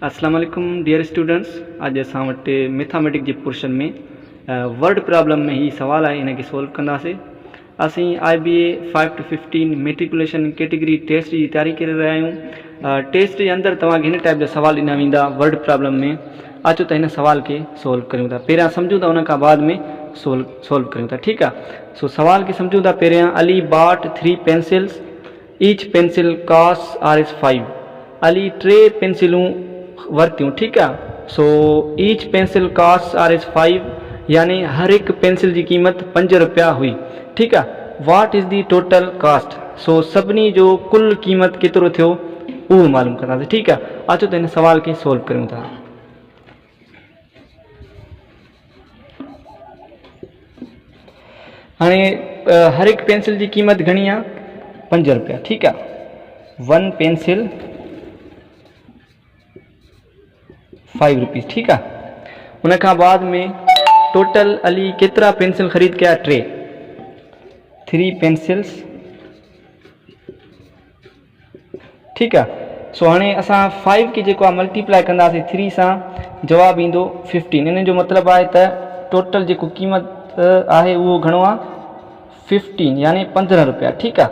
अस्सलाम वालेकुम dear students. अॼु असां वटि मैथमेटिक्स जे पोर्शन में वर्ड प्रॉब्लम में ही सवाल आहे, इनखे सोल्व कंदासीं। असीं IBA 5 to 15 matriculation category test जी तैयारी करे रहिया आहियूं। टेस्ट जे अंदरि तव्हांखे हिन टाइप जा सवाल ॾिना वेंदा वर्ड प्रॉब्लम में। अचो त हिन सवाल खे सोल्व करियूं था। पहिरियां सम्झूं था, उन खां बाद में सोल्व करियूं था। ठीकु आहे। सो सवाल खे सम्झूं था। पहिरियां Ali bought 3 pencils, each pencil cost Rs5। Ali 3 पेंसिलूं वरतियूं। ठीकु आहे। So each pencil cost Rs5, यानी हर हिकु पेंसिल जी क़ीमत 5 रुपया हुई। ठीकु आहे। What is the total cost. So सभिनी जो कुल क़ीमत केतिरो थियो उहो मालूम कंदासीं। ठीकु आहे। अचो त हिन सवाल खे सोल्व करियूं था। हाणे हर हिकु पेंसिल जी क़ीमत घणी आहे? 5 रुपया। ठीकु आहे। 1 पेंसिल 5 रुपीज़। ठीकु आहे। उन खां बाद में टोटल अली केतिरा पेंसिल ख़रीद कया? 3 पेंसिल्स। ठीकु आहे। सो हाणे असां 5 खे जेको आहे मल्टीप्लाई कंदासीं 3 सां, जवाबु ईंदो 15। इन जो मतिलबु आहे त टोटल जेको क़ीमत आहे उहो घणो आहे? 15, यानी 15 रुपया। ठीकु आहे।